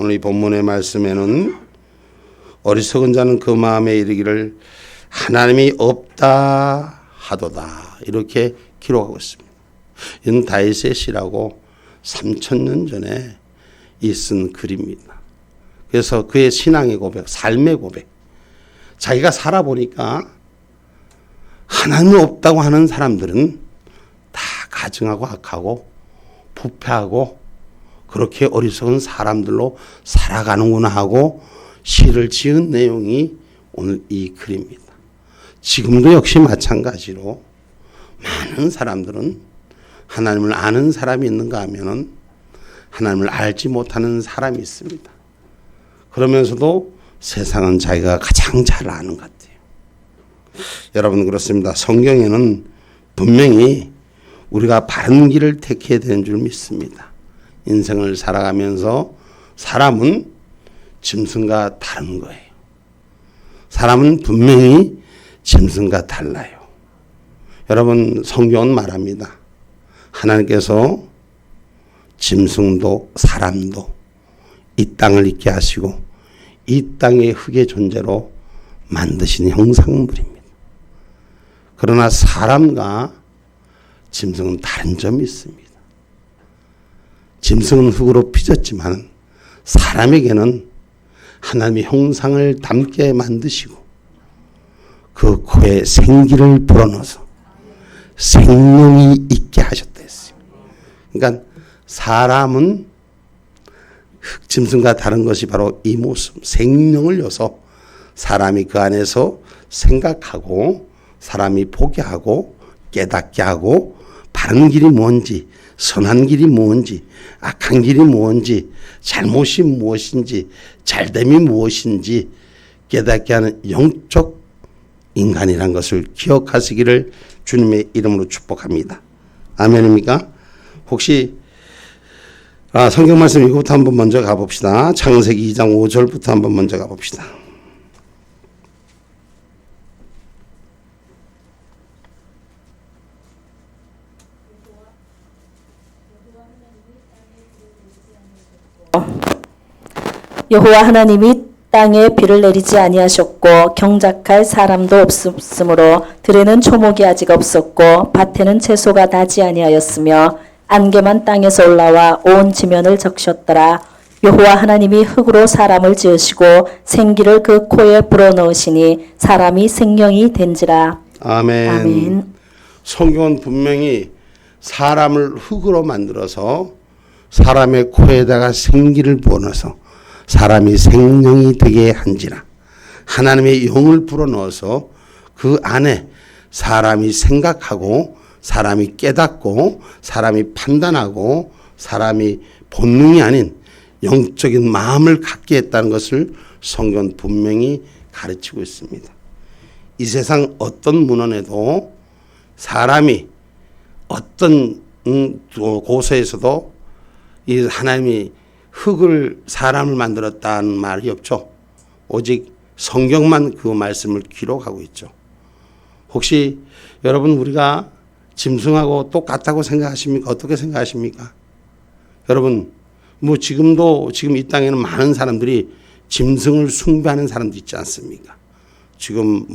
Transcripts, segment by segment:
오늘 이 본문의 말씀에는 어리석은 자는 그 마음에 이르기를 하나님이 없다 하도다 이렇게 기록하고 있습니다. 이는 다윗의 시라고 3000년 전에 쓴 글입니다. 그래서 그의 신앙의 고백, 삶의 고백, 자기가 살아보니까 하나님이 없다고 하는 사람들은 다 가증하고 악하고 부패하고 그렇게 어리석은 사람들로 살아가는구나 하고 시를 지은 내용이 오늘 이 글입니다. 지금도 역시 마찬가지로 많은 사람들은 하나님을 아는 사람이 있는가 하면은 하나님을 알지 못하는 사람이 있습니다. 그러면서도 세상은 자기가 가장 잘 아는 것 같아요. 여러분 그렇습니다. 성경에는 분명히 우리가 바른 길을 택해야 되는 줄 믿습니다. 인생을 살아가면서 사람은 짐승과 다른 거예요. 사람은 분명히 짐승과 달라요. 여러분 성경은 말합니다. 하나님께서 짐승도 사람도 이 땅을 있게 하시고 이 땅의 흙의 존재로 만드신 형상물입니다. 그러나 사람과 짐승은 다른 점이 있습니다. 짐승은 흙으로 빚었지만 사람에게는 하나님의 형상을 닮게 만드시고 그 코에 생기를 불어넣어서 생명이 있게 하셨다 했어요. 그러니까 사람은 짐승과 다른 것이 바로 이 모습, 생명을 여서 사람이 그 안에서 생각하고 사람이 보게 하고 깨닫게 하고 바른 길이 뭔지 선한 길이 뭔지 악한 길이 뭔지 잘못이 무엇인지 잘됨이 무엇인지 깨닫게 하는 영적 인간이란 것을 기억하시기를 주님의 이름으로 축복합니다. 아멘입니까? 혹시 성경 말씀 이거부터 한번 먼저 가봅시다. 창세기 2장 5절부터 한번 먼저 가봅시다. 여호와 하나님이 땅에 비를 내리지 아니하셨고 경작할 사람도 없으므로 들에는 초목이 아직 없었고 밭에는 채소가 나지 아니하였으며 안개만 땅에서 올라와 온 지면을 적셨더라. 여호와 하나님이 흙으로 사람을 지으시고 생기를 그 코에 불어넣으시니 사람이 생명이 된지라. 아멘. 아멘. 성경은 분명히 사람을 흙으로 만들어서 사람의 코에다가 생기를 부어넣어서 사람이 생명이 되게 한지라. 하나님의 영을 불어넣어서 그 안에 사람이 생각하고 사람이 깨닫고 사람이 판단하고 사람이 본능이 아닌 영적인 마음을 갖게 했다는 것을 성경은 분명히 가르치고 있습니다. 이 세상 어떤 문헌에도 사람이 어떤 고서에서도 이 하나님이 흙을 사람을 만들었다는 말이 없죠. 오직 성경만 그 말씀을 기록하고 있죠. 혹시 여러분 우리가 짐승하고 똑같다고 생각하십니까? 어떻게 생각하십니까? 여러분 지금 이 땅에는 많은 사람들이 짐승을 숭배하는 사람도 있지 않습니까? 지금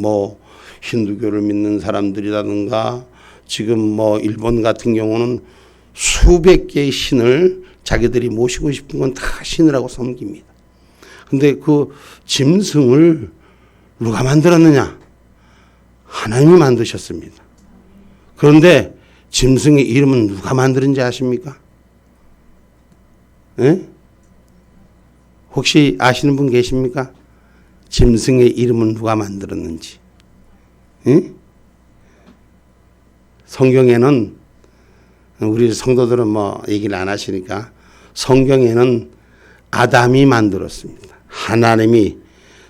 힌두교를 믿는 사람들이라든가 지금 일본 같은 경우는 수백 개의 신을 자기들이 모시고 싶은 건 다 신이라고 섬깁니다. 근데 그 짐승을 누가 만들었느냐? 하나님이 만드셨습니다. 그런데 짐승의 이름은 누가 만드는지 아십니까? 예? 혹시 아시는 분 계십니까? 짐승의 이름은 누가 만들었는지. 예? 성경에는 우리 성도들은 얘기를 안 하시니까 성경에는 아담이 만들었습니다. 하나님이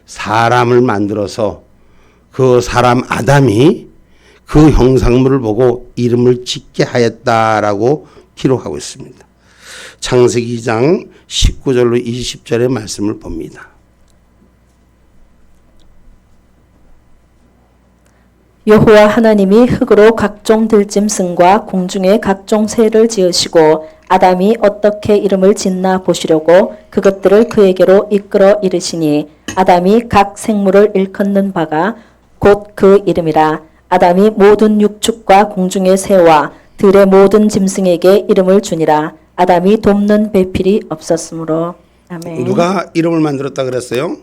사람을 만들어서 그 사람 아담이 그 형상물을 보고 이름을 짓게 하였다라고 기록하고 있습니다. 창세기 2장 19절로 20절의 말씀을 봅니다. 여호와 하나님이 흙으로 각종 들짐승과 공중의 각종 새를 지으시고 아담이 어떻게 이름을 짓나 보시려고 그것들을 그에게로 이끌어 이르시니 아담이 각 생물을 일컫는 바가 곧 그 이름이라. 아담이 모든 육축과 공중의 새와 들의 모든 짐승에게 이름을 주니라. 아담이 돕는 배필이 없었으므로. 아멘. 누가 이름을 만들었다 그랬어요?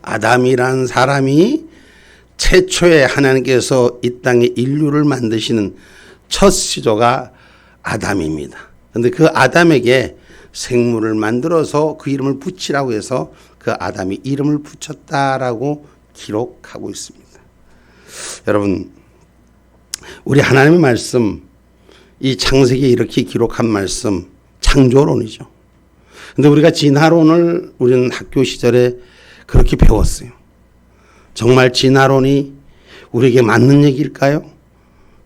아담이라는 사람이 최초에 하나님께서 이 땅에 인류를 만드시는 첫 시조가 아담입니다. 그런데 그 아담에게 생물을 만들어서 그 이름을 붙이라고 해서 그 아담이 이름을 붙였다라고 기록하고 있습니다. 여러분, 우리 하나님의 말씀, 이 창세기에 이렇게 기록한 말씀, 창조론이죠. 근데 우리가 진화론을 우리는 학교 시절에 그렇게 배웠어요. 정말 진화론이 우리에게 맞는 얘기일까요?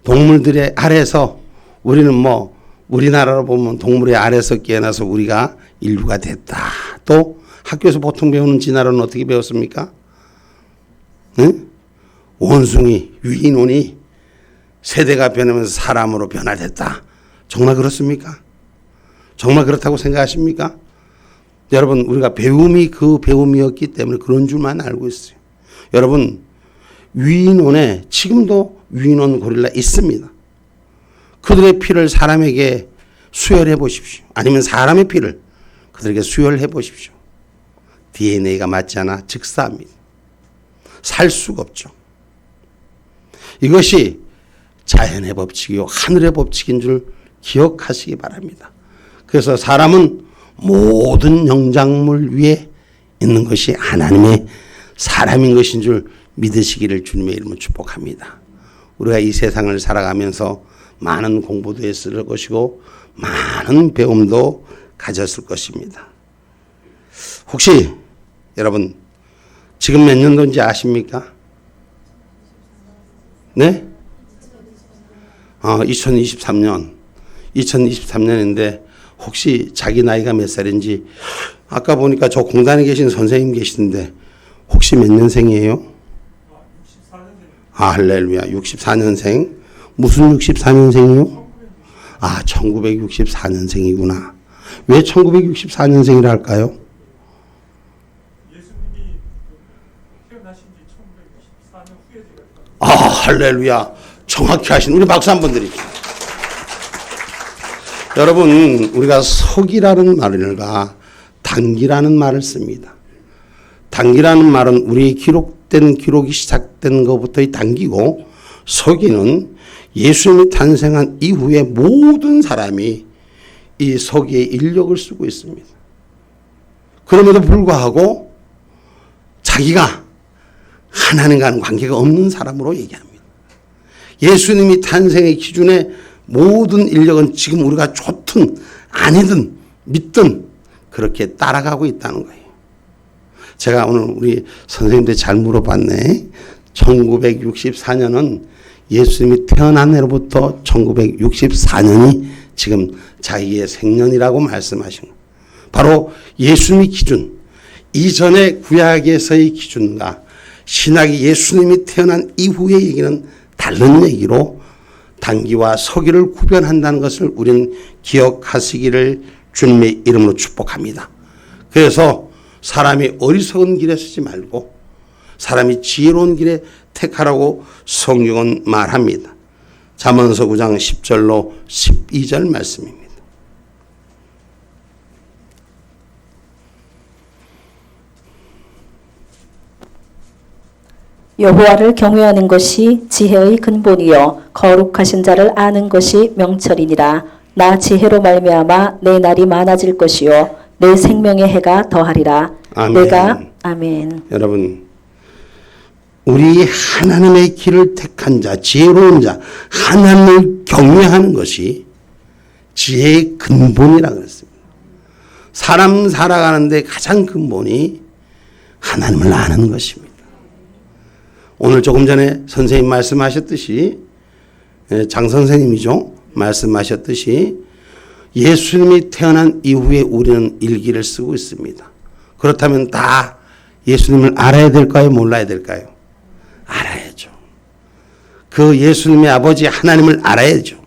동물들의 아래서 우리는 우리나라로 보면 동물의 아래서 깨어나서 우리가 인류가 됐다. 또 학교에서 보통 배우는 진화론은 어떻게 배웠습니까? 응? 원숭이, 유인원이 세대가 변하면서 사람으로 변화됐다. 정말 그렇습니까? 정말 그렇다고 생각하십니까? 여러분, 우리가 배움이 그 배움이었기 때문에 그런 줄만 알고 있어요. 여러분, 유인원에 지금도 유인원 고릴라 있습니다. 그들의 피를 사람에게 수혈해 보십시오. 아니면 사람의 피를 그들에게 수혈해 보십시오. DNA가 맞지 않아 즉사합니다. 살 수가 없죠. 이것이 자연의 법칙이요 하늘의 법칙인 줄 기억하시기 바랍니다. 그래서 사람은 모든 영장물 위에 있는 것이 하나님의 사람인 것인 줄 믿으시기를 주님의 이름으로 축복합니다. 우리가 이 세상을 살아가면서 많은 공부도 했을 것이고 많은 배움도 가졌을 것입니다. 혹시 여러분 지금 몇 년도인지 아십니까? 네? 2023년. 2023년인데 혹시 자기 나이가 몇 살인지 아까 보니까 저 공단에 계신 선생님 계시는데 혹시 몇 년생이에요? 64년생. 할렐루야. 64년생. 무슨 64년생이요? 1964년생이구나. 왜 1964년생이라 할까요? 예수님이 태어나신 지 1964년 후에 되었다. 할렐루야. 정확히 하신 우리 박수 한번 드립시다. 여러분, 우리가 석이라는 말과 단기라는 말을 씁니다. 단기라는 말은 우리 기록이 시작된 것부터의 단기고, 서기는 예수님이 탄생한 이후에 모든 사람이 이 서기의 인력을 쓰고 있습니다. 그럼에도 불구하고 자기가 하나님과는 관계가 없는 사람으로 얘기합니다. 예수님이 탄생의 기준에 모든 인력은 지금 우리가 좋든 아니든 믿든 그렇게 따라가고 있다는 거예요. 제가 오늘 우리 선생님들 잘 물어봤네. 1964년은 예수님이 태어난 해로부터 1964년이 지금 자기의 생년이라고 말씀하신 거예요. 바로 예수님의 기준, 이전의 구약에서의 기준과 신약이 예수님이 태어난 이후의 얘기는 다른 얘기로 단기와 서기를 구별한다는 것을 우리는 기억하시기를 주님의 이름으로 축복합니다. 그래서 사람이 어리석은 길에 서지 말고 사람이 지혜로운 길에 택하라고 성경은 말합니다. 잠언서 9장 10절로 12절 말씀입니다. 여호와를 경외하는 것이 지혜의 근본이요 거룩하신 자를 아는 것이 명철이니라. 나 지혜로 말미암아 내 날이 많아질 것이요 내 생명의 해가 더하리라. 아멘. 아멘. 여러분, 우리 하나님의 길을 택한 자, 지혜로운 자, 하나님을 경외하는 것이 지혜의 근본이라고 그랬습니다. 사람 살아가는데 가장 근본이 하나님을 아는 것입니다. 오늘 조금 전에 선생님 말씀하셨듯이, 장 선생님이죠. 말씀하셨듯이 예수님이 태어난 이후에 우리는 일기를 쓰고 있습니다. 그렇다면 다 예수님을 알아야 될까요? 몰라야 될까요? 알아야죠. 그 예수님의 아버지 하나님을 알아야죠.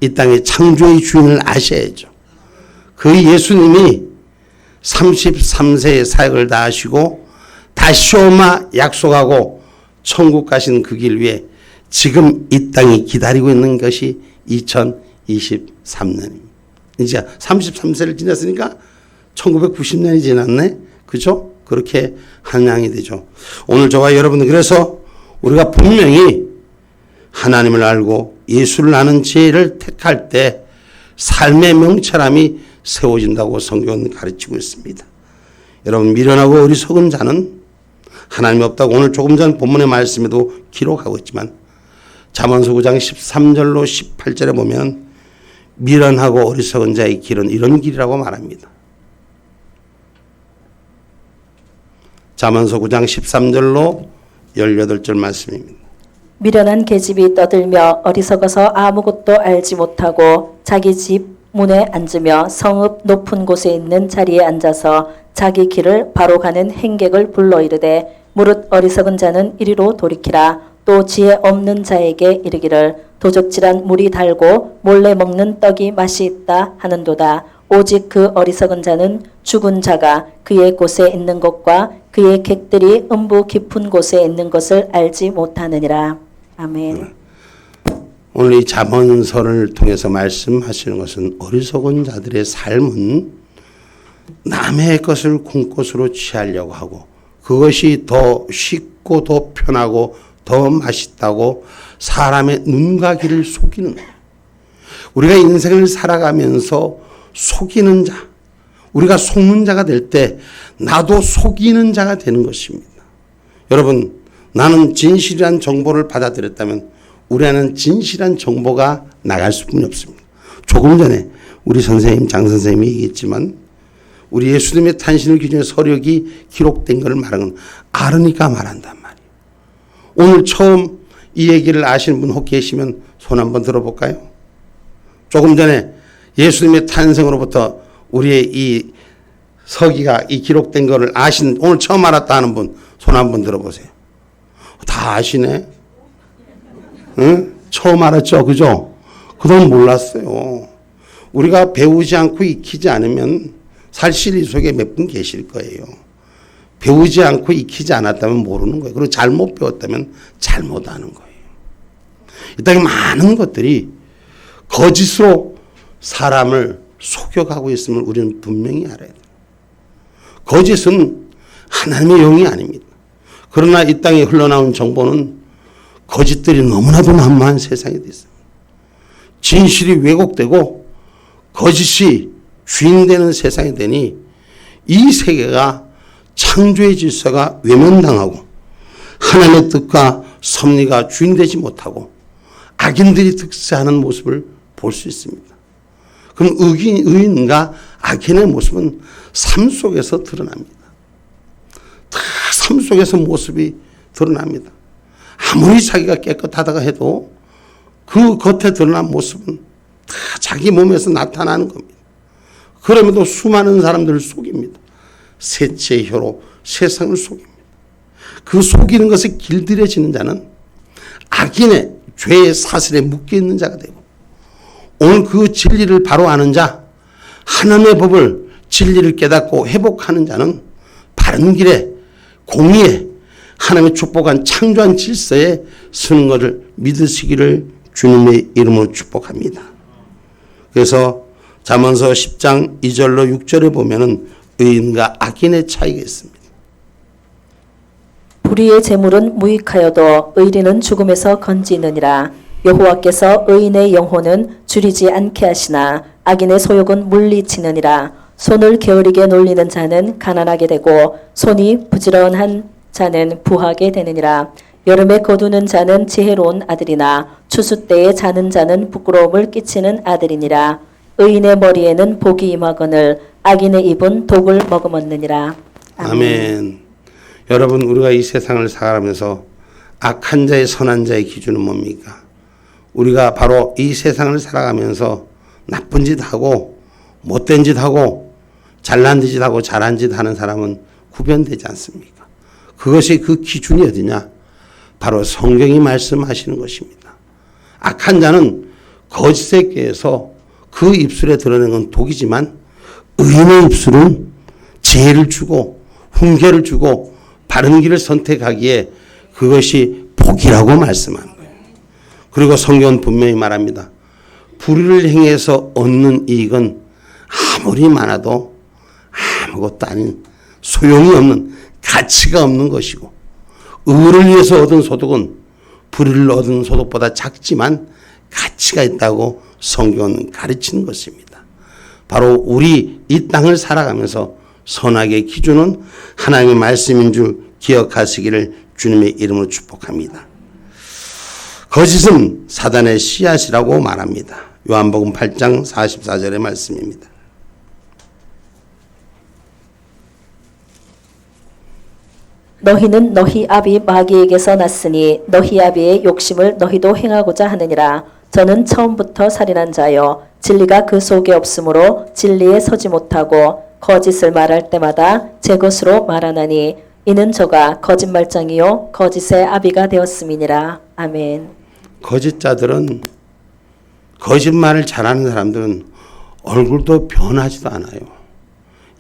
이 땅의 창조의 주인을 아셔야죠. 그 예수님이 33세의 사역을 다 하시고 다시 오마 약속하고 천국 가신 그 길 위에 지금 이 땅이 기다리고 있는 것이 2023년입니다. 이제 33세를 지났으니까 1990년이 지났네. 그죠? 그렇게 한양이 되죠. 오늘 저와 여러분은 그래서 우리가 분명히 하나님을 알고 예수를 아는 지혜를 택할 때 삶의 명철함이 세워진다고 성경은 가르치고 있습니다. 여러분, 미련하고 어리석은 자는 하나님이 없다고 오늘 조금 전 본문의 말씀에도 기록하고 있지만 잠언서 9장 13절로 18절에 보면 미련하고 어리석은 자의 길은 이런 길이라고 말합니다. 잠언서 9장 13절로 18절 말씀입니다. 미련한 계집이 떠들며 어리석어서 아무것도 알지 못하고 자기 집 문에 앉으며 성읍 높은 곳에 있는 자리에 앉아서 자기 길을 바로 가는 행객을 불러 이르되 무릇 어리석은 자는 이리로 돌이키라. 또 지혜 없는 자에게 이르기를 도적질한 물이 달고 몰래 먹는 떡이 맛이 있다 하는도다. 오직 그 어리석은 자는 죽은 자가 그의 곳에 있는 것과 그의 객들이 음부 깊은 곳에 있는 것을 알지 못하느니라. 아멘. 오늘 이 잠언서를 통해서 말씀하시는 것은 어리석은 자들의 삶은 남의 것을 궁꽃으로 취하려고 하고 그것이 더 쉽고 더 편하고 더 맛있다고 사람의 눈과 귀를 속이는 거예요. 우리가 인생을 살아가면서 속이는 자, 우리가 속는 자가 될 때 나도 속이는 자가 되는 것입니다. 여러분, 나는 진실한 정보를 받아들였다면 우리 안에는 진실한 정보가 나갈 수뿐이 없습니다. 조금 전에 우리 선생님, 장 선생님이 얘기했지만 우리 예수님의 탄신을 기준에 서력이 기록된 것을 말하는 건 알으니까 말한단 말이에요. 오늘 처음 이 얘기를 아시는 분 혹 계시면 손 한번 들어볼까요? 조금 전에 예수님의 탄생으로부터 우리의 이 서기가 이 기록된 것을 아신, 오늘 처음 알았다 하는 분 손 한번 들어보세요. 다 아시네? 응? 처음 알았죠? 그죠? 그동안 몰랐어요. 우리가 배우지 않고 익히지 않으면 사실 이 속에 몇 분 계실 거예요. 배우지 않고 익히지 않았다면 모르는 거예요. 그리고 잘못 배웠다면 잘못하는 거예요. 이 땅에 많은 것들이 거짓으로 사람을 속여가고 있음을 우리는 분명히 알아야 돼요. 거짓은 하나님의 영이 아닙니다. 그러나 이 땅에 흘러나온 정보는 거짓들이 너무나도 난무한 세상이 됐습니다. 진실이 왜곡되고 거짓이 주인되는 세상이 되니 이 세계가 창조의 질서가 외면당하고 하나님의 뜻과 섭리가 주인되지 못하고 악인들이 득세하는 모습을 볼 수 있습니다. 그럼 의인과 악인의 모습은 삶 속에서 드러납니다. 다 삶 속에서 모습이 드러납니다. 아무리 자기가 깨끗하다가 해도 그 겉에 드러난 모습은 다 자기 몸에서 나타나는 겁니다. 그럼에도 수많은 사람들을 속입니다. 셋째 혀로 세상을 속입니다. 그 속이는 것에 길들여지는 자는 악인의 죄의 사슬에 묶여있는 자가 되고 오늘 그 진리를 바로 아는 자, 하나님의 법을 진리를 깨닫고 회복하는 자는 바른 길에 공의에 하나님의 축복한 창조한 질서에 서는 것을 믿으시기를 주님의 이름으로 축복합니다. 그래서 잠언서 10장 2절로 6절에 보면은 의인과 악인의 차이가 있습니다. 불의의 재물은 무익하여도 의리는 죽음에서 건지느니라. 여호와께서 의인의 영혼은 줄이지 않게 하시나 악인의 소욕은 물리치느니라. 손을 게으르게 놀리는 자는 가난하게 되고 손이 부지런한 자는 부하게 되느니라. 여름에 거두는 자는 지혜로운 아들이나 추수 때에 자는 자는 부끄러움을 끼치는 아들이니라. 의인의 머리에는 복이 임하거늘 악인의 입은 독을 머금었느니라. 아멘. 여러분, 우리가 이 세상을 살아가면서 악한 자의 선한 자의 기준은 뭡니까? 우리가 바로 이 세상을 살아가면서 나쁜 짓 하고 못된 짓 하고 잘난 짓 하고 잘한 짓 하는 사람은 구별되지 않습니까? 그것이 그 기준이 어디냐? 바로 성경이 말씀하시는 것입니다. 악한 자는 거짓에 꾀해서 그 입술에 드러내는 건 독이지만 의인의 입술은 지혜를 주고 훈계를 주고 바른 길을 선택하기에 그것이 복이라고 말씀하는 거예요. 그리고 성경은 분명히 말합니다. 불의를 행해서 얻는 이익은 아무리 많아도 아무것도 아닌 소용이 없는 가치가 없는 것이고 의를 위해서 얻은 소득은 불의를 얻은 소득보다 작지만 가치가 있다고 성경은 가르치는 것입니다. 바로 우리 이 땅을 살아가면서 선악의 기준은 하나님의 말씀인 줄 기억하시기를 주님의 이름으로 축복합니다. 거짓은 사단의 씨앗이라고 말합니다. 요한복음 8장 44절의 말씀입니다. 너희는 너희 아비 마귀에게서 났으니 너희 아비의 욕심을 너희도 행하고자 하느니라. 저는 처음부터 살인한 자요 진리가 그 속에 없으므로 진리에 서지 못하고 거짓을 말할 때마다 제 것으로 말하나니 이는 저가 거짓말장이요 거짓의 아비가 되었음이니라. 아멘. 거짓자들은 거짓말을 잘하는 사람들은 얼굴도 변하지도 않아요.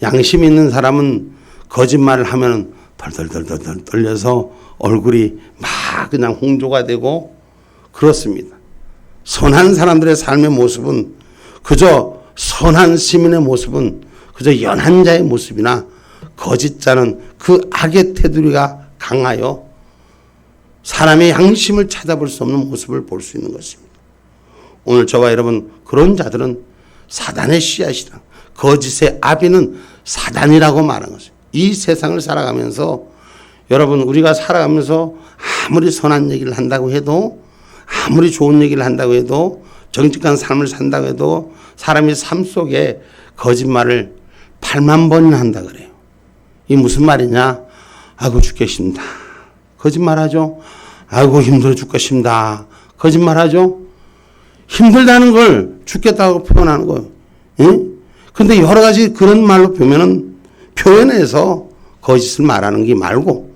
양심 있는 사람은 거짓말을 하면 덜덜덜덜 떨려서 얼굴이 막 그냥 홍조가 되고 그렇습니다. 선한 사람들의 삶의 모습은 그저 선한 시민의 모습은 그저 연한 자의 모습이나 거짓자는 그 악의 테두리가 강하여 사람의 양심을 찾아볼 수 없는 모습을 볼 수 있는 것입니다. 오늘 저와 여러분 그런 자들은 사단의 씨앗이라 거짓의 아비는 사단이라고 말하는 것입니다. 이 세상을 살아가면서 여러분 우리가 살아가면서 아무리 선한 얘기를 한다고 해도 아무리 좋은 얘기를 한다고 해도 정직한 삶을 산다고 해도 사람이 삶 속에 거짓말을 8만 번이나 한다 그래요. 이 무슨 말이냐? 아이고 죽겠습니다. 거짓말하죠. 아이고 힘들어 죽겠습니다. 거짓말하죠. 힘들다는 걸 죽겠다고 표현하는 거예요. 그런데 여러 가지 그런 말로 표현해서 거짓을 말하는 게 말고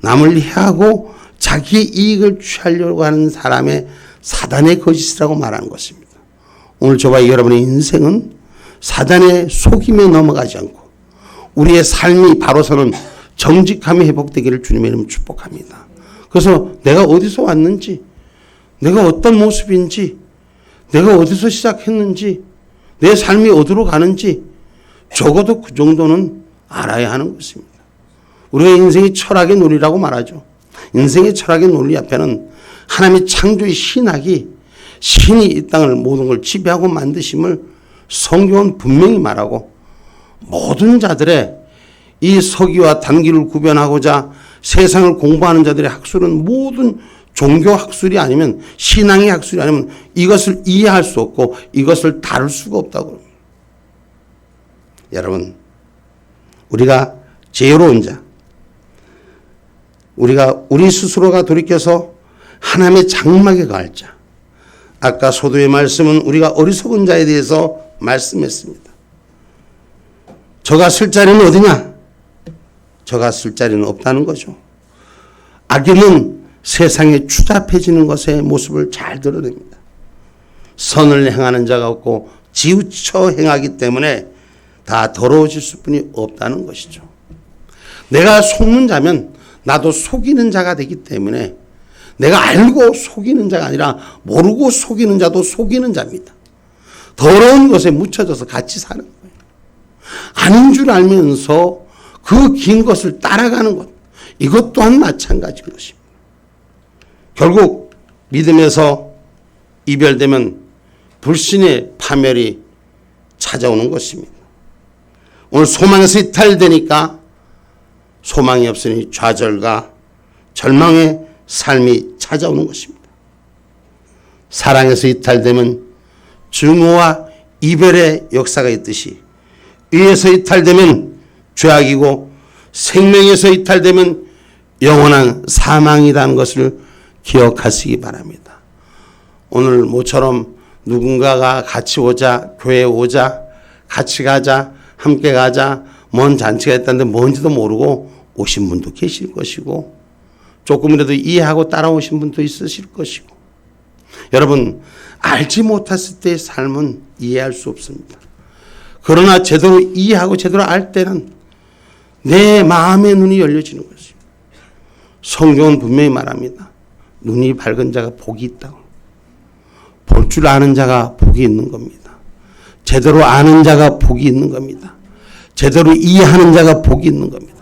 남을 해하고 자기 이익을 취하려고 하는 사람의 사단의 거짓이라고 말하는 것입니다. 오늘 저와 여러분의 인생은 사단의 속임에 넘어가지 않고 우리의 삶이 바로서는 정직함이 회복되기를 주님의 이름으로 축복합니다. 그래서 내가 어디서 왔는지, 내가 어떤 모습인지, 내가 어디서 시작했는지, 내 삶이 어디로 가는지 적어도 그 정도는 알아야 하는 것입니다. 우리가 인생이 철학의 논리라고 말하죠. 인생의 철학의 논리 앞에는 하나님의 창조의 신학이 신이 이 땅을 모든 걸 지배하고 만드심을 성경은 분명히 말하고 모든 자들의 이 서기와 단기를 구별하고자 세상을 공부하는 자들의 학술은 모든 종교 학술이 아니면 신앙의 학술이 아니면 이것을 이해할 수 없고 이것을 다룰 수가 없다고 합니다. 여러분 우리가 지혜로운 자 우리가 우리 스스로가 돌이켜서 하나님의 장막에 갈 자 아까 소도의 말씀은 우리가 어리석은 자에 대해서 말씀했습니다. 저가 쓸 자리는 어디냐? 저가 쓸 자리는 없다는 거죠. 악인은 세상에 추잡해지는 것의 모습을 잘 드러냅니다. 선을 행하는 자가 없고 지우쳐 행하기 때문에 다 더러워질 수뿐이 없다는 것이죠. 내가 속는 자면 나도 속이는 자가 되기 때문에 내가 알고 속이는 자가 아니라 모르고 속이는 자도 속이는 자입니다. 더러운 것에 묻혀져서 같이 사는 거예요. 아닌 줄 알면서 그 긴 것을 따라가는 것 이것 또한 마찬가지인 것입니다. 결국 믿음에서 이별되면 불신의 파멸이 찾아오는 것입니다. 오늘 소망에서 이탈되니까 소망이 없으니 좌절과 절망의 삶이 찾아오는 것입니다. 사랑에서 이탈되면 증오와 이별의 역사가 있듯이 의에서 이탈되면 죄악이고 생명에서 이탈되면 영원한 사망이라는 것을 기억하시기 바랍니다. 오늘 모처럼 누군가가 같이 오자, 교회에 오자, 같이 가자, 함께 가자, 먼 잔치가 있다는데 뭔지도 모르고 오신 분도 계실 것이고 조금이라도 이해하고 따라오신 분도 있으실 것이고, 여러분 알지 못했을 때의 삶은 이해할 수 없습니다. 그러나 제대로 이해하고 제대로 알 때는 내 마음의 눈이 열려지는 것이죠. 성경은 분명히 말합니다. 눈이 밝은 자가 복이 있다고. 볼 줄 아는 자가 복이 있는 겁니다. 제대로 아는 자가 복이 있는 겁니다. 제대로 이해하는 자가 복이 있는 겁니다.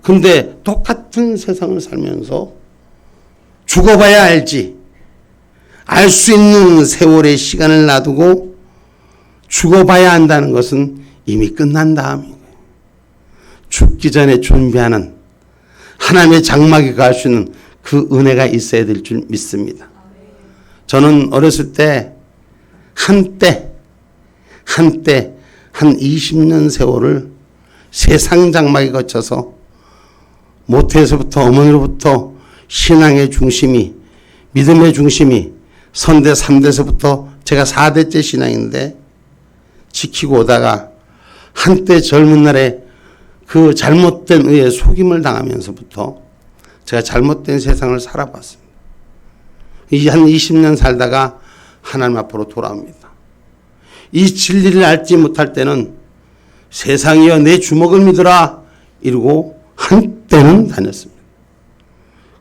근데 똑같은 세상을 살면서 죽어봐야 알지, 알 수 있는 세월의 시간을 놔두고 죽어봐야 한다는 것은 이미 끝난 다음이에요. 죽기 전에 준비하는 하나님의 장막에 갈 수 있는 그 은혜가 있어야 될 줄 믿습니다. 저는 어렸을 때 한때 한 20년 세월을 세상 장막에 거쳐서 모태에서부터 어머니로부터 신앙의 중심이, 믿음의 중심이 선대 3대에서부터 제가 4대째 신앙인데 지키고 오다가 한때 젊은 날에 그 잘못된 의에 속임을 당하면서부터 제가 잘못된 세상을 살아봤습니다. 한 20년 살다가 하나님 앞으로 돌아옵니다. 이 진리를 알지 못할 때는 세상이여 내 주먹을 믿으라 이러고 한때는 다녔습니다.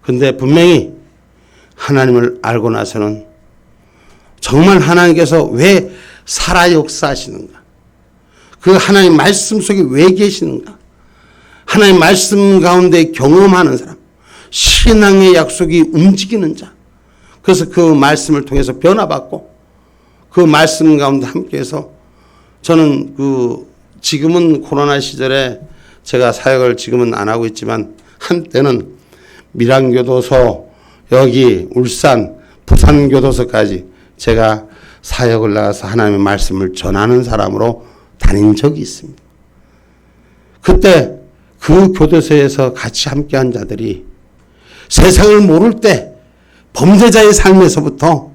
그런데 분명히 하나님을 알고 나서는 정말 하나님께서 왜 살아 역사하시는가, 그 하나님 말씀 속에 왜 계시는가, 하나님 말씀 가운데 경험하는 사람, 신앙의 약속이 움직이는 자, 그래서 그 말씀을 통해서 변화받고 그 말씀 가운데 함께해서 저는 지금은 코로나 시절에 제가 사역을 지금은 안 하고 있지만 한때는 밀양교도소, 여기 울산, 부산교도소까지 제가 사역을 나가서 하나님의 말씀을 전하는 사람으로 다닌 적이 있습니다. 그때 그 교도소에서 같이 함께한 자들이 세상을 모를 때 범죄자의 삶에서부터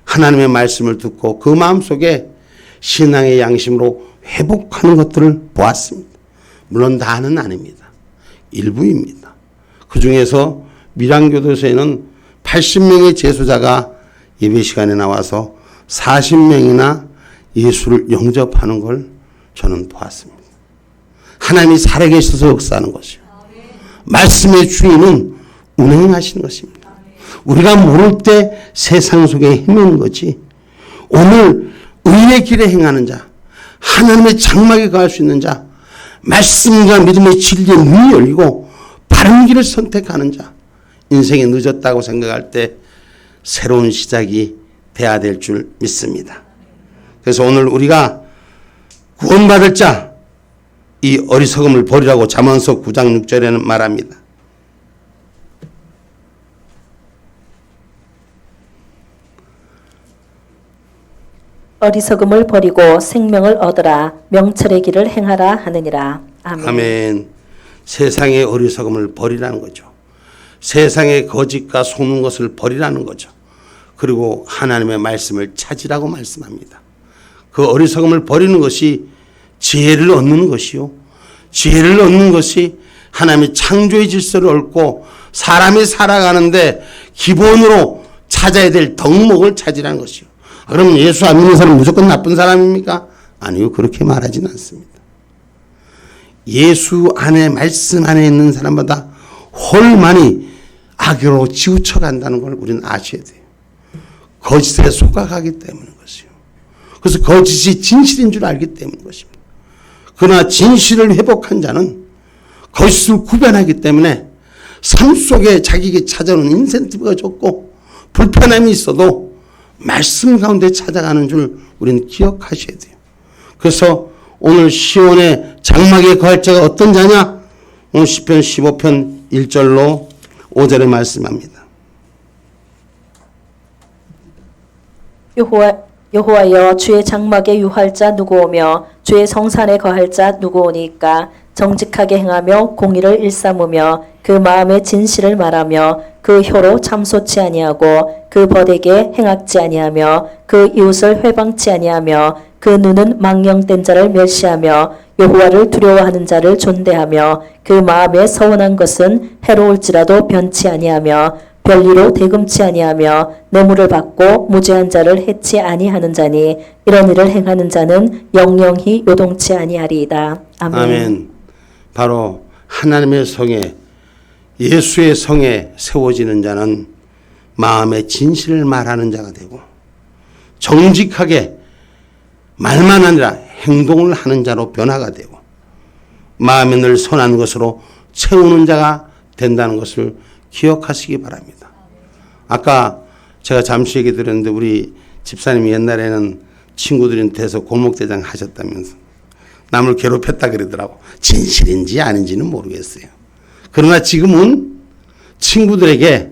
하나님의 말씀을 듣고 그 마음속에 신앙의 양심으로 회복하는 것들을 보았습니다. 물론 다는 아닙니다. 일부입니다. 그 중에서 밀양교도소에는 80명의 제수자가 예배 시간에 나와서 40명이나 예수를 영접하는 걸 저는 보았습니다. 하나님이 살아계셔서 역사하는 것이요. 말씀의 주인은 운행하시는 것입니다. 우리가 모를 때 세상 속에 헤매는 거지, 오늘 의의 길에 행하는 자, 하나님의 장막에 갈 수 있는 자, 말씀과 믿음의 진리에 눈이 열리고 바른 길을 선택하는 자, 인생이 늦었다고 생각할 때 새로운 시작이 돼야 될 줄 믿습니다. 그래서 오늘 우리가 구원받을 자, 이 어리석음을 버리라고 잠언서 9장 6절에는 말합니다. 어리석음을 버리고 생명을 얻으라. 명철의 길을 행하라 하느니라. 아멘. 아멘. 세상의 어리석음을 버리라는 거죠. 세상의 거짓과 속는 것을 버리라는 거죠. 그리고 하나님의 말씀을 찾으라고 말씀합니다. 그 어리석음을 버리는 것이 지혜를 얻는 것이요, 지혜를 얻는 것이 하나님의 창조의 질서를 얻고 사람이 살아가는데 기본으로 찾아야 될 덕목을 찾으라는 것이요. 그럼 예수 안 믿는 사람은 무조건 나쁜 사람입니까? 아니요, 그렇게 말하지는 않습니다. 예수 안에, 말씀 안에 있는 사람보다 훨 많이 악으로 치우쳐 간다는 걸 우리는 아셔야 돼요. 거짓에 속아가기 때문인 것이요. 그래서 거짓이 진실인 줄 알기 때문인 것입니다. 그러나 진실을 회복한 자는 거짓을 구별하기 때문에 삶 속에 자기에게 찾아오는 인센티브가 적고 불편함이 있어도 말씀 가운데 찾아가는 줄 우리는 기억하셔야 돼요. 그래서 오늘 시온의 장막에 거할 자가 어떤 자냐? 오늘 시편 15편 1절로 5절에 말씀합니다. 여호와여, 주의 장막에 유할 자 누구오며 주의 성산에 거할 자 누구오니까? 정직하게 행하며 공의를 일삼으며 그 마음의 진실을 말하며 그 혀로 참소치 아니하고 그 벗에게 행악지 아니하며 그 이웃을 회방치 아니하며 그 눈은 망령된 자를 멸시하며 여호와를 두려워하는 자를 존대하며 그 마음에 서운한 것은 해로울지라도 변치 아니하며 별리로 대금치 아니하며 뇌물을 받고 무죄한 자를 해치 아니하는 자니 이런 일을 행하는 자는 영영히 요동치 아니하리이다. 아멘. 아멘. 바로 하나님의 성에, 예수의 성에 세워지는 자는 마음의 진실을 말하는 자가 되고 정직하게 말만 아니라 행동을 하는 자로 변화가 되고 마음에 늘 선한 것으로 채우는 자가 된다는 것을 기억하시기 바랍니다. 아까 제가 잠시 얘기 드렸는데 우리 집사님이 옛날에는 친구들한테서 골목대장 하셨다면서 남을 괴롭혔다 그러더라고. 진실인지 아닌지는 모르겠어요. 그러나 지금은 친구들에게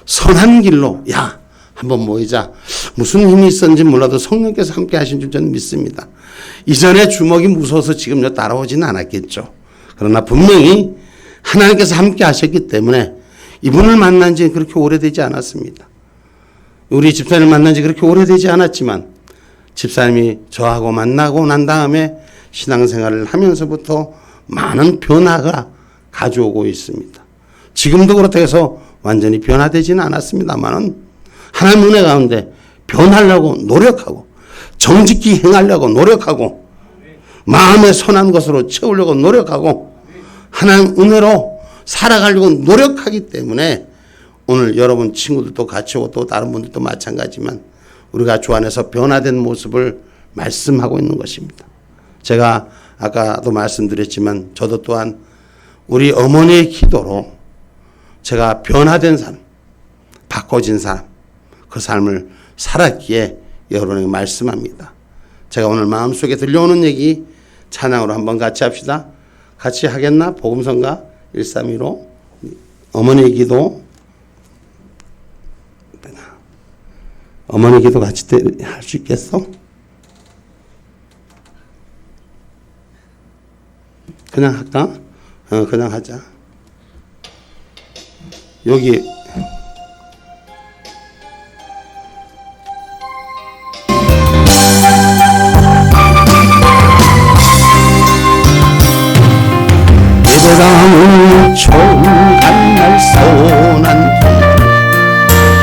선한 길로 야 한번 모이자. 무슨 힘이 있었는지 몰라도 성령께서 함께 하신 줄 저는 믿습니다. 이전에 주먹이 무서워서 지금 따라오지는 않았겠죠. 그러나 분명히 하나님께서 함께 하셨기 때문에 이분을 만난 지 그렇게 오래되지 않았습니다. 우리 집사님을 만난 지 그렇게 오래되지 않았지만 집사님이 저하고 만나고 난 다음에 신앙생활을 하면서부터 많은 변화가 가져오고 있습니다. 지금도 그렇다고 해서 완전히 변화되지는 않았습니다만 하나님 은혜 가운데 변하려고 노력하고 정직히 행하려고 노력하고 마음에 선한 것으로 채우려고 노력하고 하나님 은혜로 살아가려고 노력하기 때문에 오늘 여러분 친구들도 같이 오고 또 다른 분들도 마찬가지지만 우리가 주 안에서 변화된 모습을 말씀하고 있는 것입니다. 제가 아까도 말씀드렸지만 저도 또한 우리 어머니의 기도로 제가 변화된 사람, 바꿔진 사람, 그 삶을 살았기에 여러분에게 말씀합니다. 제가 오늘 마음속에 들려오는 얘기 찬양으로 한번 같이 합시다. 같이 하겠나? 복음성가 132로 어머니의 기도, 어머니 기도 같이 할 수 있겠어? 그냥 할까? 그냥 하자. 여기 예배당은 처음 간날 선한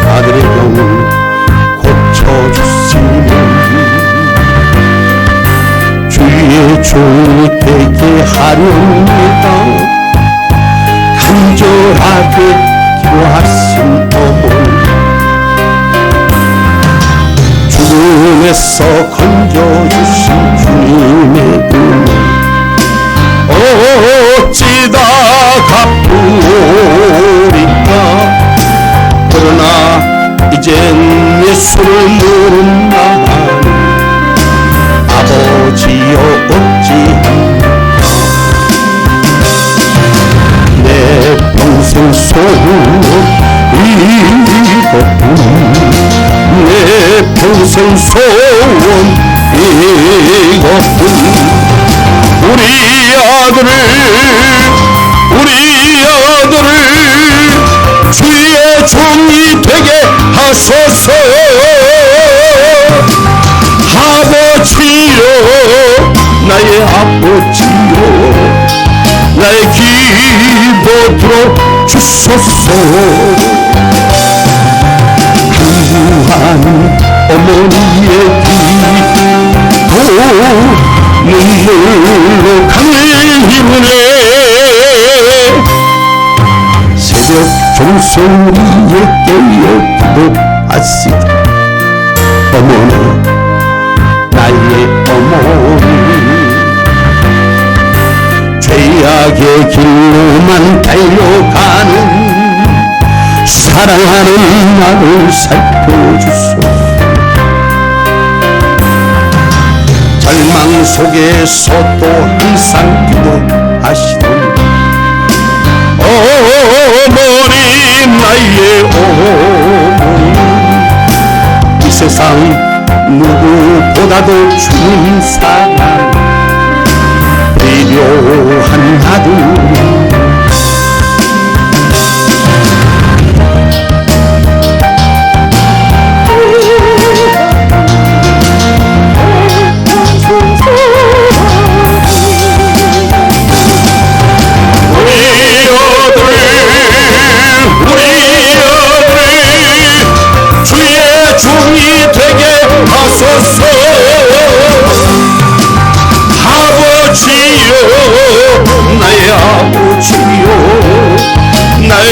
아들의 병 고쳐주시는 주의 종이 되게 하렵니다. 간절하게 기도하신 어머니 죽음에서 건져주신 주님의 은혜 어찌다 갚으리까. 그러나 이젠 예수를 모른 나만 아버지여 어찌합니까. 내 평생 소원 이것뿐 내 평생 소원 이것뿐 우리 아들을 주의 종이 되게 하소서. 아버지여 나의 아버지여 나의 기도 들어주소서. 간구하는 어머니의 기도 눈물로 강해이르네. 새벽 종소리에 깨어 기도하시다. 어머니 나의 어머니 죄악의 길로만 달려가는 사랑하는 나를 살펴주소서. 절망 속에서도 항상 기도하시던 어머니 나의 어머니 이 세상 누구보다도 주님 사랑 필요한 아들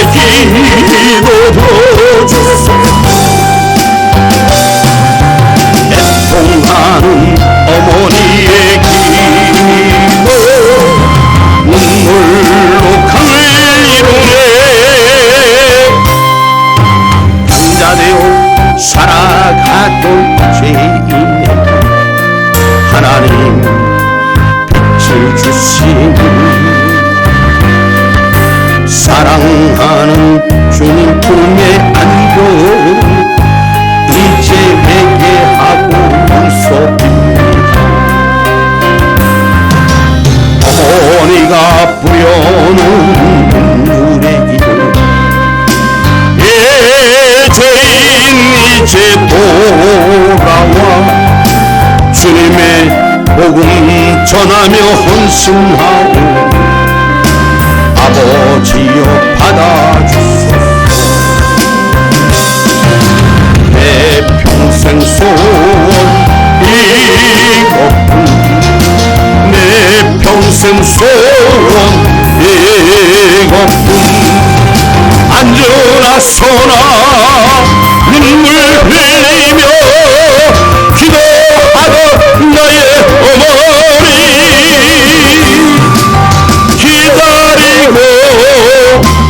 기도 들어주소서. 애통하는 어머니의 기도 눈물로 강을 이루네. 장자되어 살아가던 죄인에게 하나님 빛을 주시니 사랑하는 주님 품에 안겨 이제 회개하고 용서합니다. 어머니가 뿌려놓은 눈물의 기도 죄인 이제 돌아와 주님의 복음 전하며 헌신하오. 아버지여 받아주소서. 내 평생 소원 이것뿐. 내 평생 소원 이것뿐. 앉으나 서나 눈물 흘리며 기도하던 나의 어머니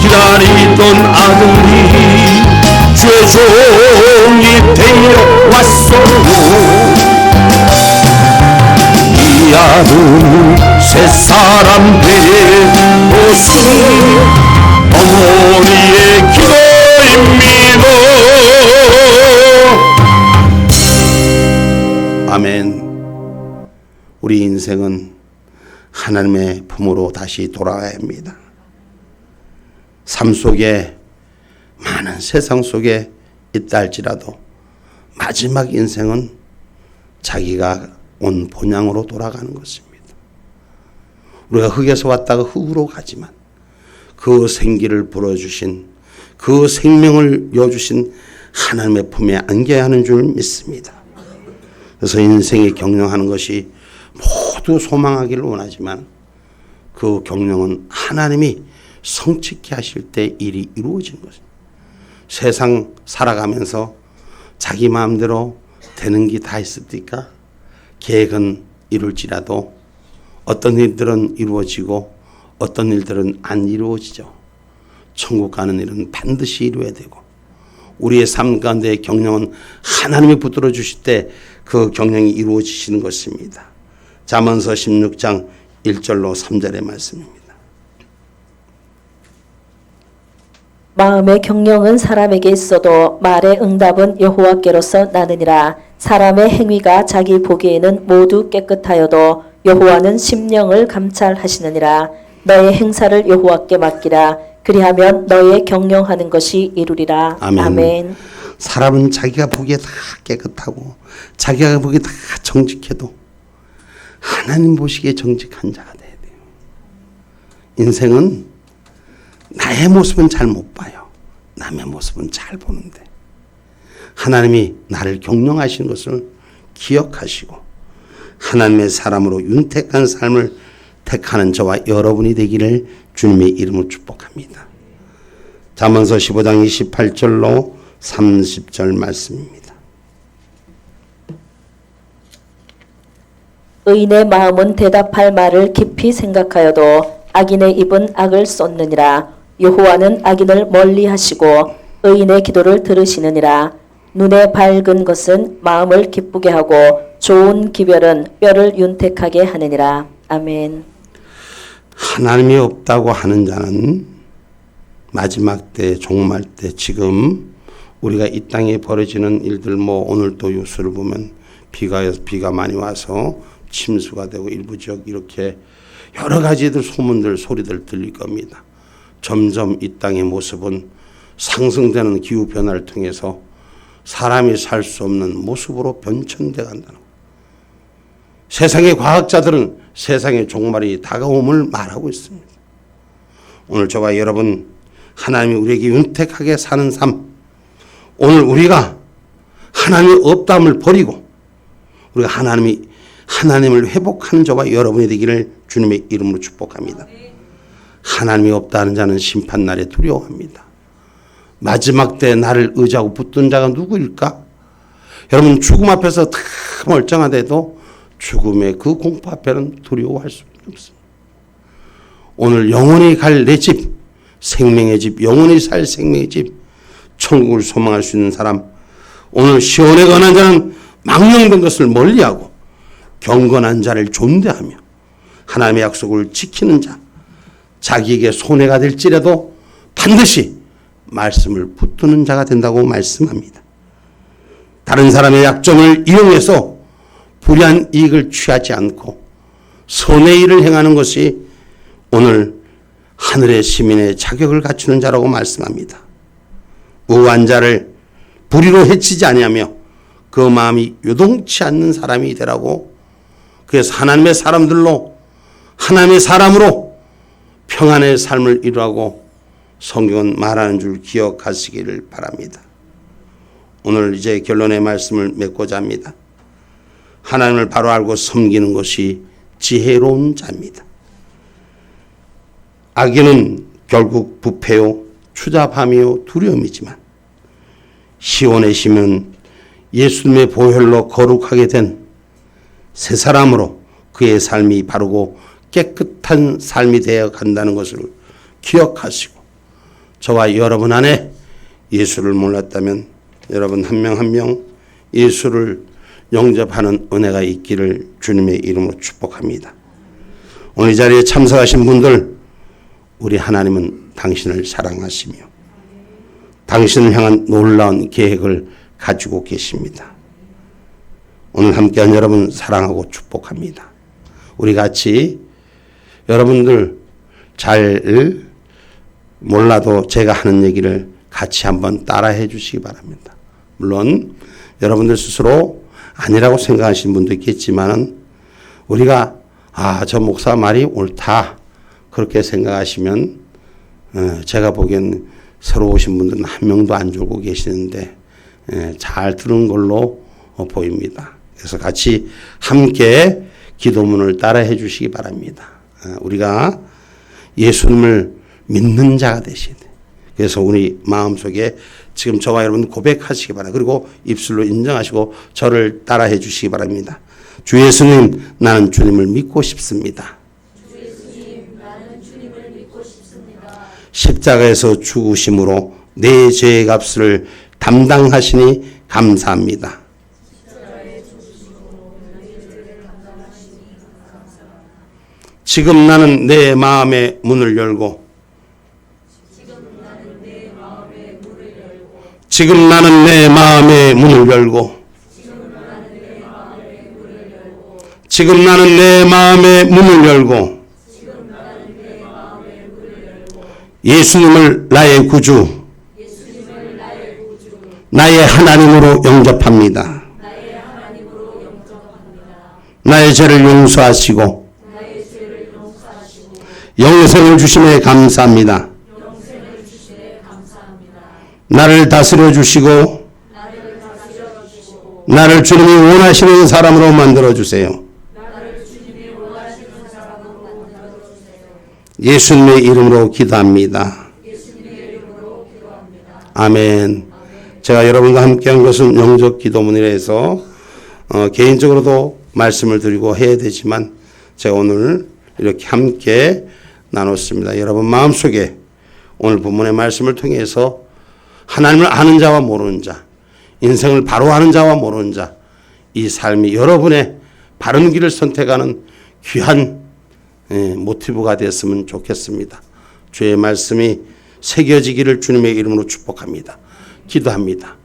기다리던 아들이 죄종이 되어 왔어요. 이 아들은 새 사람 되었으니 어머니의 기도입니다. 아멘. 우리 인생은 하나님의 품으로 다시 돌아와야 합니다. 삶 속에 많은 세상 속에 있다 할지라도 마지막 인생은 자기가 온 본향으로 돌아가는 것입니다. 우리가 흙에서 왔다가 흙으로 가지만 그 생기를 불어주신 그 생명을 이어주신 하나님의 품에 안겨야 하는 줄 믿습니다. 그래서 인생이 경영하는 것이 모두 소망하기를 원하지만 그 경영은 하나님이 성취케 하실 때 일이 이루어지는 것입니다. 세상 살아가면서 자기 마음대로 되는 게 다 있습니까? 계획은 이룰지라도 어떤 일들은 이루어지고 어떤 일들은 안 이루어지죠. 천국 가는 일은 반드시 이루어야 되고 우리의 삶 가운데 경영은 하나님이 붙들어 주실 때 그 경영이 이루어지시는 것입니다. 잠언서 16장 1절로 3절의 말씀입니다. 마음의 경영은 사람에게 있어도 말의 응답은 여호와께로서 나느니라. 사람의 행위가 자기 보기에는 모두 깨끗하여도 여호와는 심령을 감찰하시느니라. 너의 행사를 여호와께 맡기라. 그리하면 너의 경영하는 것이 이루리라. 아멘. 아멘. 사람은 자기가 보기에 다 깨끗하고 자기가 보기에 다 정직해도 하나님 보시기에 정직한 자가 돼야 돼요. 인생은 나의 모습은 잘 못 봐요. 남의 모습은 잘 보는데 하나님이 나를 경영하시는 것을 기억하시고 하나님의 사람으로 윤택한 삶을 택하는 저와 여러분이 되기를 주님의 이름으로 축복합니다. 잠언서 15장 28절로 30절 말씀입니다. 의인의 마음은 대답할 말을 깊이 생각하여도 악인의 입은 악을 쏟느니라. 여호와는 악인을 멀리하시고 의인의 기도를 들으시느니라. 눈에 밝은 것은 마음을 기쁘게 하고 좋은 기별은 뼈를 윤택하게 하느니라. 아멘. 하나님이 없다고 하는 자는 마지막 때 종말 때 지금 우리가 이 땅에 벌어지는 일들 오늘 또 뉴스를 보면 비가 많이 와서 침수가 되고 일부 지역 이렇게 여러 가지들 소문들 소리들 들릴 겁니다. 점점 이 땅의 모습은 상승되는 기후 변화를 통해서 사람이 살 수 없는 모습으로 변천돼 간다는 거예요. 세상의 과학자들은 세상의 종말이 다가옴을 말하고 있습니다. 오늘 저와 여러분 하나님이 우리에게 윤택하게 사는 삶, 오늘 우리가 하나님이 없다함을 버리고 우리가 하나님을 회복하는 저와 여러분이 되기를 주님의 이름으로 축복합니다. 하나님이 없다는 자는 심판날에 두려워합니다. 마지막 때 나를 의지하고 붙든 자가 누구일까? 여러분, 죽음 앞에서 다 멀쩡하대도 죽음의 그 공포 앞에는 두려워할 수 없습니다. 오늘 영원히 갈 내 집, 생명의 집, 영원히 살 생명의 집, 천국을 소망할 수 있는 사람, 오늘 시온에 관한 자는 망령된 것을 멀리하고 경건한 자를 존대하며 하나님의 약속을 지키는 자, 자기에게 손해가 될지라도 반드시 말씀을 붙드는 자가 된다고 말씀합니다. 다른 사람의 약점을 이용해서 불의한 이익을 취하지 않고 선의 일을 행하는 것이 오늘 하늘의 시민의 자격을 갖추는 자라고 말씀합니다. 우한 자를 불의로 해치지 아니하며 그 마음이 요동치 않는 사람이 되라고, 그래서 하나님의 사람들로, 하나님의 사람으로 평안의 삶을 이루라고 성경은 말하는 줄 기억하시기를 바랍니다. 오늘 이제 결론의 말씀을 맺고자 합니다. 하나님을 바로 알고 섬기는 것이 지혜로운 자입니다. 악인은 결국 부패요, 추잡함이요, 두려움이지만 시온의 심은 예수님의 보혈로 거룩하게 된 새 사람으로 그의 삶이 바르고 깨끗한 삶이 되어 간다는 것을 기억하시고, 저와 여러분 안에 예수를 몰랐다면 여러분 한 명 한 명 예수를 영접하는 은혜가 있기를 주님의 이름으로 축복합니다. 오늘 이 자리에 참석하신 분들, 우리 하나님은 당신을 사랑하시며 당신을 향한 놀라운 계획을 가지고 계십니다. 오늘 함께한 여러분 사랑하고 축복합니다. 우리 같이 여러분들 잘 몰라도 제가 하는 얘기를 같이 한번 따라해 주시기 바랍니다. 물론 여러분들 스스로 아니라고 생각하시는 분도 있겠지만 우리가 저 목사 말이 옳다 그렇게 생각하시면 제가 보기엔 새로 오신 분들은 한 명도 안 줄고 계시는데 잘 들은 걸로 보입니다. 그래서 같이 함께 기도문을 따라해 주시기 바랍니다. 우리가 예수님을 믿는 자가 되셔야 돼요. 그래서 우리 마음속에 지금 저와 여러분 고백하시기 바랍니다. 그리고 입술로 인정하시고 저를 따라해 주시기 바랍니다. 주 예수님, 나는 주님을 믿고 싶습니다. 주 예수님, 나는 주님을 믿고 싶습니다. 십자가에서 죽으심으로 내 죄의 값을 담당하시니 감사합니다. 지금 나는 내 마음의 문을 열고 지금 나는 내 마음의 문을 열고 지금 나는 내 마음의 문을 열고 예수님을 나의 구주, 나의 하나님으로 영접합니다. 나의 죄를 용서하시고 영생을 주심에 감사합니다. 나를 다스려 주시고 나를 주님이 원하시는 사람으로 만들어 주세요. 예수님의 이름으로 기도합니다. 아멘. 제가 여러분과 함께한 것은 영적 기도문이라 해서 개인적으로도 말씀을 드리고 해야 되지만 제가 오늘 이렇게 함께 나눴습니다. 여러분 마음속에 오늘 본문의 말씀을 통해서 하나님을 아는 자와 모르는 자, 인생을 바로 아는 자와 모르는 자, 이 삶이 여러분의 바른 길을 선택하는 귀한 모티브가 됐으면 좋겠습니다. 주의 말씀이 새겨지기를 주님의 이름으로 축복합니다. 기도합니다.